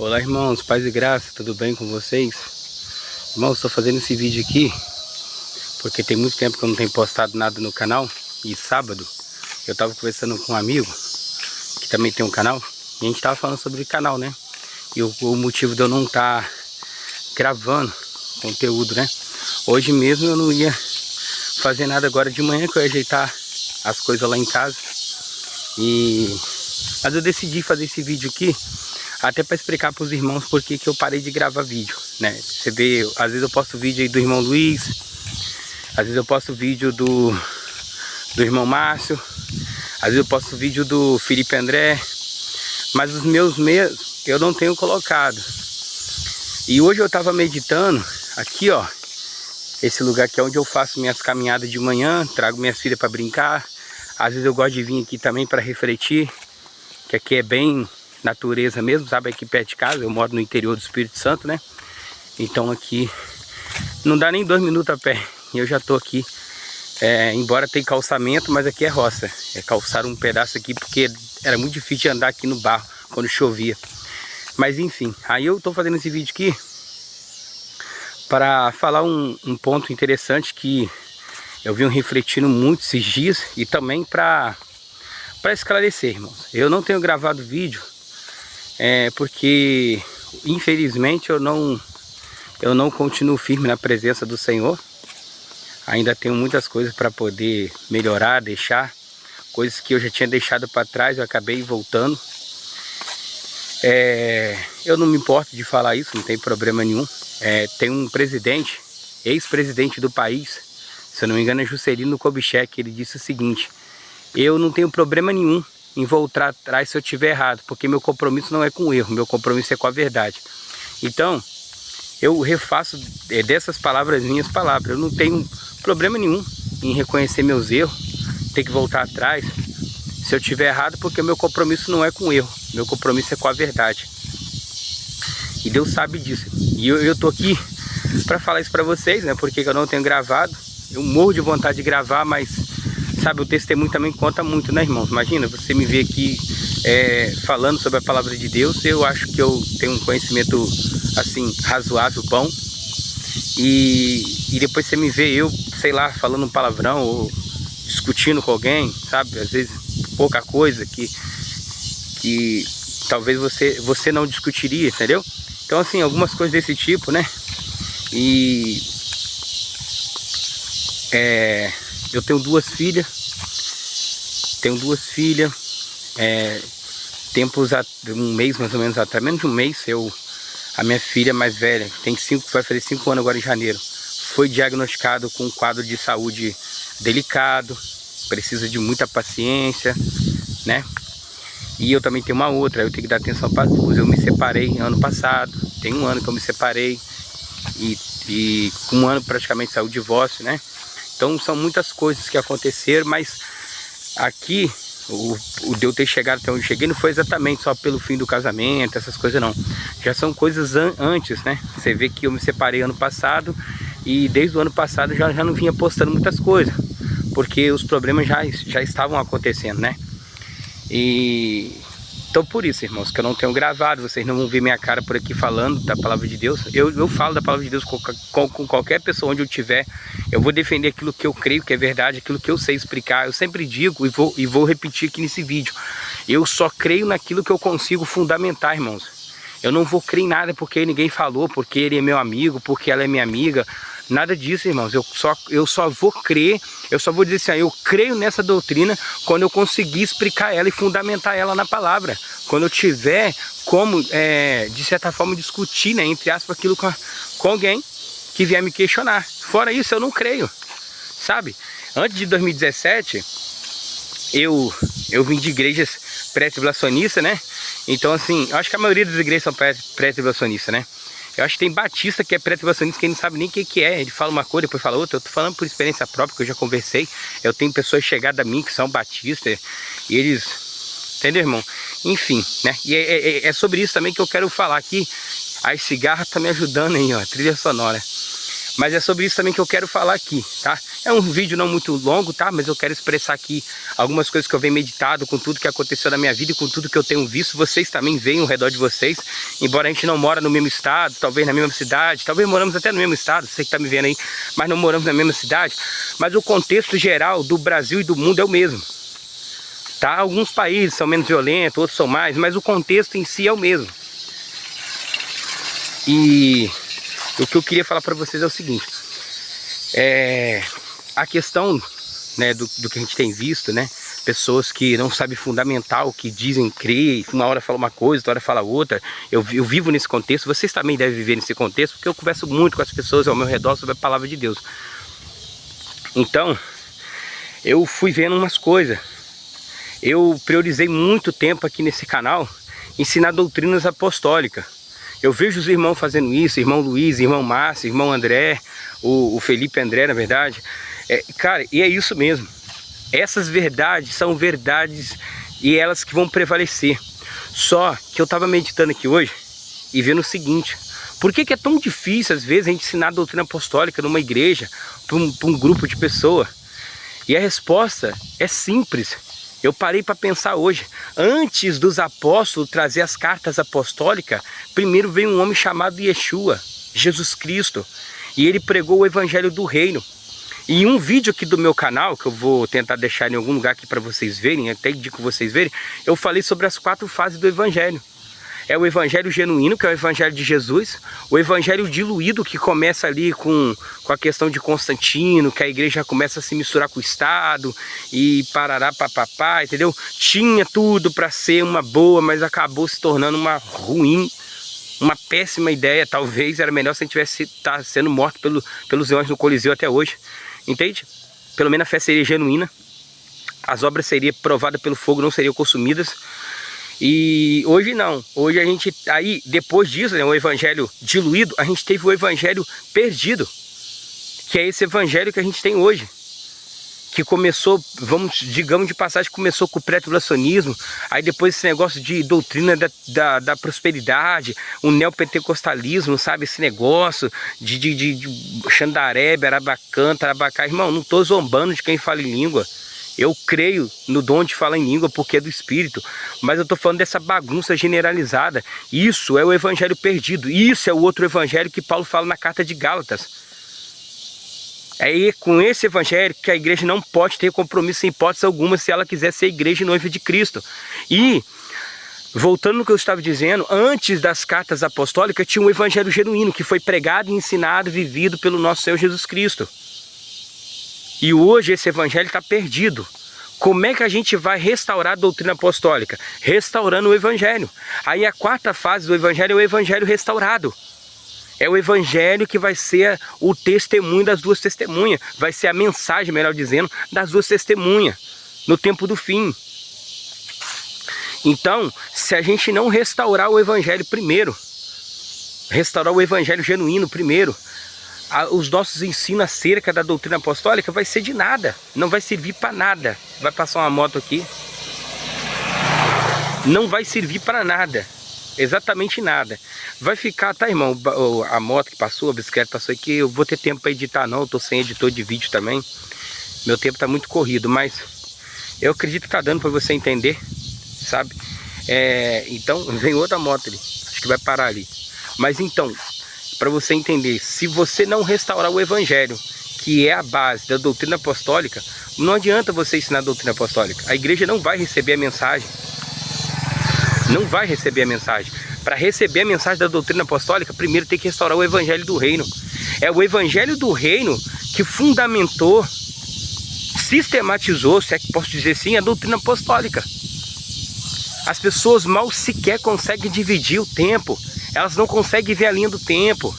Olá, irmãos, paz e graça, tudo bem com vocês? Irmãos, estou fazendo esse vídeo aqui porque tem muito tempo que eu não tenho postado nada no canal. E sábado eu estava conversando com um amigo que também tem um canal e a gente estava falando sobre o canal, né? E o motivo de eu não estar gravando conteúdo, né? Hoje mesmo eu não ia fazer nada agora de manhã, que eu ia ajeitar as coisas lá em casa. Mas eu decidi fazer esse vídeo aqui até para explicar para os irmãos por que eu parei de gravar vídeo, né? Você vê, às vezes eu posto vídeo aí do irmão Luiz, às vezes eu posto vídeo do irmão Márcio, às vezes eu posto vídeo do Felipe André, mas os meus mesmos eu não tenho colocado. E hoje eu estava meditando aqui, ó, esse lugar aqui é onde eu faço minhas caminhadas de manhã, trago minhas filhas para brincar. Às vezes eu gosto de vir aqui também para refletir, que aqui é bem natureza mesmo, sabe? Aqui perto de casa, eu moro no interior do Espírito Santo, né? Então aqui não dá nem 2 minutos a pé e eu já tô aqui. Embora tenha calçamento, mas aqui é roça. Calçaram um pedaço aqui porque era muito difícil de andar aqui no barro quando chovia. Mas enfim, aí eu tô fazendo esse vídeo aqui para falar um ponto interessante que eu venho refletindo muito esses dias e também para esclarecer, irmãos. Eu não tenho gravado vídeo porque infelizmente eu não continuo firme na presença do Senhor. Ainda tenho muitas coisas para poder melhorar, deixar coisas que eu já tinha deixado para trás, eu acabei voltando. Eu não me importo de falar isso, não tem problema nenhum. Tem um presidente, ex-presidente do país, se eu não me engano é Juscelino Kubitschek, ele disse o seguinte: eu não tenho problema nenhum em voltar atrás se eu estiver errado, porque meu compromisso não é com o erro, meu compromisso é com a verdade. Então, eu refaço dessas palavras minhas palavras. Eu não tenho problema nenhum em reconhecer meus erros, ter que voltar atrás se eu estiver errado, porque meu compromisso não é com o erro, meu compromisso é com a verdade. E Deus sabe disso. E eu tô aqui para falar isso para vocês, né? Porque eu não tenho gravado. Eu morro de vontade de gravar, mas sabe, o testemunho também conta muito, né, irmãos? Imagina, você me ver aqui falando sobre a palavra de Deus. Eu acho que eu tenho um conhecimento, assim, razoável, bom. E depois você me vê eu, sei lá, falando um palavrão ou discutindo com alguém, sabe? Às vezes pouca coisa que talvez você não discutiria, entendeu? Então, assim, algumas coisas desse tipo, né? Eu tenho duas filhas. Um mês mais ou menos atrás, menos de um mês, a minha filha mais velha, vai fazer 5 anos agora em janeiro, foi diagnosticado com um quadro de saúde delicado, precisa de muita paciência, né? E eu também tenho uma outra, eu tenho que dar atenção para as duas. Eu me separei ano passado, tem 1 ano que eu me separei, e com 1 ano praticamente saiu o divórcio, né? Então são muitas coisas que aconteceram, mas aqui o de eu ter chegado até onde eu cheguei não foi exatamente só pelo fim do casamento, essas coisas não. Já são coisas antes, né? Você vê que eu me separei ano passado e desde o ano passado já não vinha postando muitas coisas, porque os problemas já estavam acontecendo, né? Então por isso, irmãos, que eu não tenho gravado, vocês não vão ver minha cara por aqui falando da palavra de Deus. Eu falo da palavra de Deus com qualquer pessoa onde eu estiver. Eu vou defender aquilo que eu creio que é verdade, aquilo que eu sei explicar. Eu sempre digo e vou repetir aqui nesse vídeo: eu só creio naquilo que eu consigo fundamentar, irmãos. Eu não vou crer em nada porque ninguém falou, porque ele é meu amigo, porque ela é minha amiga. Nada disso, irmãos. Eu só vou crer, eu só vou dizer assim: eu creio nessa doutrina quando eu conseguir explicar ela e fundamentar ela na palavra. Quando eu tiver como, de certa forma, discutir, né, entre aspas, aquilo com alguém que vier me questionar. Fora isso, eu não creio, sabe? Antes de 2017, eu vim de igrejas pré-tribulacionistas, né? Então, assim, eu acho que a maioria das igrejas são pré-tribulacionistas, né? Eu acho que tem batista que é pré-tribulacionista que não sabe nem o que é. Ele fala uma coisa, depois fala outra. Eu tô falando por experiência própria, que eu já conversei. Eu tenho pessoas chegadas a mim que são batistas e eles... Entendeu, irmão? Enfim, né? E é sobre isso também que eu quero falar aqui. As cigarras tá me ajudando aí, ó, trilha sonora. Mas é sobre isso também que eu quero falar aqui, tá? É um vídeo não muito longo, tá? Mas eu quero expressar aqui algumas coisas que eu venho meditado com tudo que aconteceu na minha vida e com tudo que eu tenho visto. Vocês também veem ao redor de vocês. Embora a gente não mora no mesmo estado, talvez na mesma cidade, talvez moramos até no mesmo estado, você que tá me vendo aí, mas não moramos na mesma cidade. Mas o contexto geral do Brasil e do mundo é o mesmo. Tá? Alguns países são menos violentos, outros são mais, mas o contexto em si é o mesmo. E o que eu queria falar para vocês é o seguinte. A questão, né, do que a gente tem visto, né? Pessoas que não sabem fundamental, que dizem crer, uma hora fala uma coisa, outra hora fala outra. Eu vivo nesse contexto, vocês também devem viver nesse contexto, porque eu converso muito com as pessoas ao meu redor sobre a palavra de Deus. Então, eu fui vendo umas coisas. Eu priorizei muito tempo aqui nesse canal, ensinar doutrinas apostólicas. Eu vejo os irmãos fazendo isso, irmão Luiz, irmão Márcio, irmão André, o Felipe André, na verdade. Cara, e é isso mesmo. Essas verdades são verdades e elas que vão prevalecer. Só que eu estava meditando aqui hoje e vendo o seguinte. Por que é tão difícil, às vezes, a gente ensinar a doutrina apostólica numa igreja, para um grupo de pessoas? E a resposta é simples. Eu parei para pensar hoje. Antes dos apóstolos trazer as cartas apostólicas, primeiro veio um homem chamado Yeshua, Jesus Cristo. E ele pregou o evangelho do reino. E em um vídeo aqui do meu canal, que eu vou tentar deixar em algum lugar aqui para vocês verem, até indico vocês verem, eu falei sobre as 4 fases do evangelho. É o evangelho genuíno, que é o evangelho de Jesus, o evangelho diluído, que começa ali com a questão de Constantino, que a igreja começa a se misturar com o Estado, e parará papapá, entendeu? Tinha tudo para ser uma boa, mas acabou se tornando uma ruim, uma péssima ideia. Talvez era melhor se a gente tivesse sendo morto pelos leões no Coliseu até hoje, entende? Pelo menos a fé seria genuína, as obras seriam provadas pelo fogo, não seriam consumidas. E hoje não, hoje a gente, aí depois disso, né, o evangelho diluído, a gente teve o evangelho perdido, que é esse evangelho que a gente tem hoje, que começou, digamos de passagem, começou com o pré-tribulacionismo, aí depois esse negócio de doutrina da prosperidade, o neopentecostalismo, sabe, esse negócio de xandarebe, arabacanta, arabacá. Irmão, não estou zombando de quem fala em língua. Eu creio no dom de falar em língua porque é do Espírito, mas eu estou falando dessa bagunça generalizada. Isso é o evangelho perdido, isso é o outro evangelho que Paulo fala na carta de Gálatas. É com esse evangelho que a igreja não pode ter compromisso em hipótese alguma se ela quiser ser igreja e noiva de Cristo. E, voltando no que eu estava dizendo, antes das cartas apostólicas tinha um evangelho genuíno que foi pregado, ensinado, vivido pelo nosso Senhor Jesus Cristo. E hoje esse evangelho está perdido. Como é que a gente vai restaurar a doutrina apostólica? Restaurando o evangelho. Aí a 4ª fase do evangelho é o evangelho restaurado. É o evangelho que vai ser o testemunho das 2 testemunhas. Vai ser a mensagem, melhor dizendo, das 2 testemunhas. No tempo do fim. Então, se a gente não restaurar o evangelho primeiro, restaurar o evangelho genuíno primeiro, os nossos ensinos acerca da doutrina apostólica vai ser de nada, não vai servir para nada. Vai passar uma moto aqui, não vai servir para nada, exatamente nada. Vai ficar, tá, irmão, a moto que passou, a bicicleta passou aqui, eu vou ter tempo para editar não, eu tô sem editor de vídeo também, meu tempo tá muito corrido, mas eu acredito que tá dando para você entender, sabe? Então vem outra moto ali, acho que vai parar ali, mas então, para você entender, se você não restaurar o evangelho, que é a base da doutrina apostólica, não adianta você ensinar a doutrina apostólica. A igreja não vai receber a mensagem. Não vai receber a mensagem. Para receber a mensagem da doutrina apostólica, primeiro tem que restaurar o evangelho do reino. É o evangelho do reino que fundamentou, sistematizou, se é que posso dizer assim, a doutrina apostólica. As pessoas mal sequer conseguem dividir o tempo. Elas não conseguem ver a linha do tempo,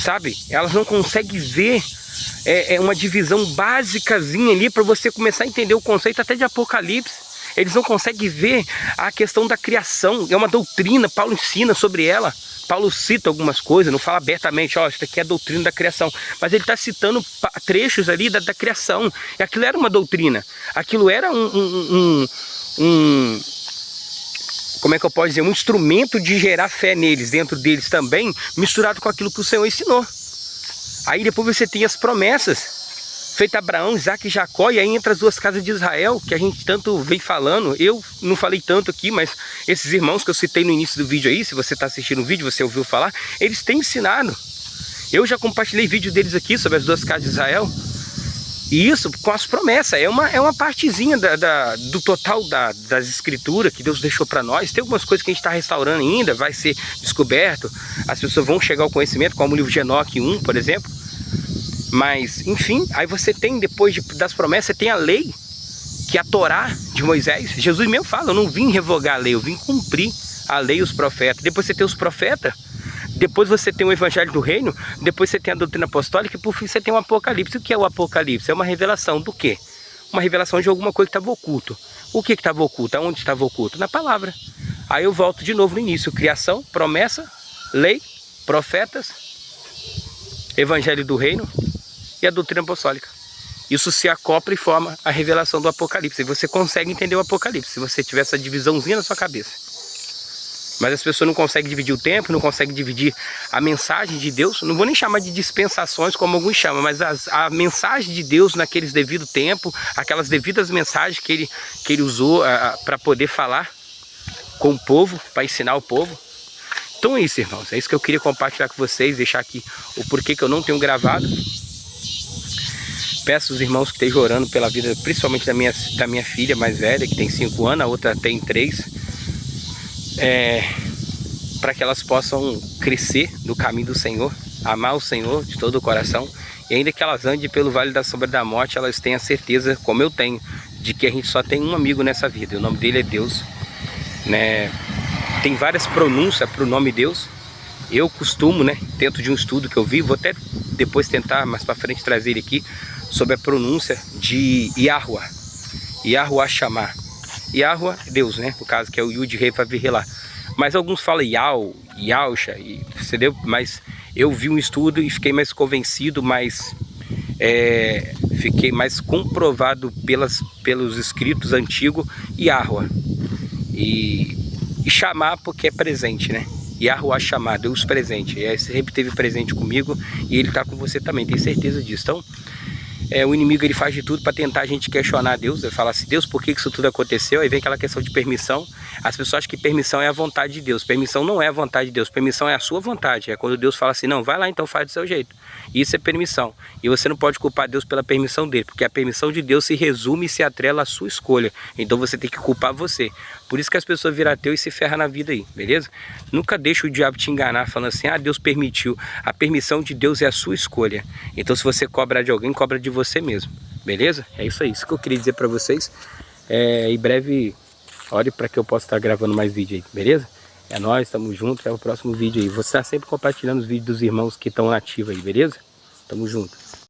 sabe? Elas não conseguem ver uma divisão básicazinha ali para você começar a entender o conceito até de Apocalipse. Eles não conseguem ver a questão da criação. É uma doutrina, Paulo ensina sobre ela. Paulo cita algumas coisas, não fala abertamente, ó, isso aqui é a doutrina da criação. Mas ele está citando trechos ali da criação. E aquilo era uma doutrina. Aquilo era como é que eu posso dizer, um instrumento de gerar fé neles, dentro deles também, misturado com aquilo que o Senhor ensinou. Aí depois você tem as promessas, feito Abraão, Isaac e Jacó, e aí entra as duas casas de Israel, que a gente tanto vem falando. Eu não falei tanto aqui, mas esses irmãos que eu citei no início do vídeo aí, se você está assistindo o vídeo, você ouviu falar, eles têm ensinado. Eu já compartilhei vídeo deles aqui sobre as duas casas de Israel. E isso com as promessas, é uma partezinha do total das escrituras que Deus deixou para nós. Tem algumas coisas que a gente está restaurando ainda, vai ser descoberto. As pessoas vão chegar ao conhecimento, como o livro de Enoque 1, por exemplo. Mas, enfim, aí você tem, depois das promessas, você tem a lei, que é a Torá de Moisés. Jesus mesmo fala, eu não vim revogar a lei, eu vim cumprir a lei e os profetas. Depois você tem os profetas. Depois você tem o Evangelho do Reino, depois você tem a doutrina apostólica e por fim você tem o Apocalipse. O que é o Apocalipse? É uma revelação do quê? Uma revelação de alguma coisa que estava oculto. O que estava oculto? Aonde estava oculto? Na palavra. Aí eu volto de novo no início. Criação, promessa, lei, profetas, Evangelho do Reino e a doutrina apostólica. Isso se acopla e forma a revelação do Apocalipse. E você consegue entender o Apocalipse, se você tiver essa divisãozinha na sua cabeça. Mas as pessoas não conseguem dividir o tempo, não conseguem dividir a mensagem de Deus. Não vou nem chamar de dispensações, como alguns chamam, mas a mensagem de Deus naqueles devido tempo, aquelas devidas mensagens que ele usou para poder falar com o povo, para ensinar o povo. Então é isso, irmãos. É isso que eu queria compartilhar com vocês, deixar aqui o porquê que eu não tenho gravado. Peço aos irmãos que estejam orando pela vida, principalmente da minha filha mais velha, que tem 5 anos, a outra tem 3. Para que elas possam crescer no caminho do Senhor, amar o Senhor de todo o coração, e ainda que elas andem pelo vale da sombra da morte, elas tenham a certeza, como eu tenho, de que a gente só tem um amigo nessa vida, e o nome dele é Deus, né? Tem várias pronúncias para o nome Deus. Eu costumo, né, dentro de um estudo que eu vi, vou até depois tentar mais para frente trazer ele aqui, sobre a pronúncia de Yahuwah, Yahuwah Shammah. Yahuwah, Deus, né? No caso, que é o Yud Rei Vav lá. Mas alguns falam Yahusha, entendeu? Mas eu vi um estudo e fiquei mais convencido, fiquei mais comprovado pelos escritos antigos, Yahuwah. E chamar porque é presente, né? Yahuwah Shammah, Deus presente. Ele sempre esteve presente comigo e ele está com você também, tenho certeza disso. Então, o inimigo ele faz de tudo para tentar a gente questionar Deus. Ele fala assim, Deus, por que isso tudo aconteceu? Aí vem aquela questão de permissão. As pessoas acham que permissão é a vontade de Deus. Permissão não é a vontade de Deus. Permissão é a sua vontade. É quando Deus fala assim, não, vai lá então, faz do seu jeito. Isso é permissão. E você não pode culpar Deus pela permissão dele, porque a permissão de Deus se resume e se atrela à sua escolha. Então você tem que culpar você. Por isso que as pessoas viram ateu e se ferram na vida aí, beleza? Nunca deixa o diabo te enganar falando assim, ah, Deus permitiu. A permissão de Deus é a sua escolha. Então se você cobra de alguém, cobra de você mesmo, beleza? É isso aí, isso que eu queria dizer para vocês. Em breve, ore para que eu possa estar gravando mais vídeo aí, beleza? É nóis, tamo junto, até o próximo vídeo aí. Vou estar sempre compartilhando os vídeos dos irmãos que estão nativos aí, beleza? Tamo junto.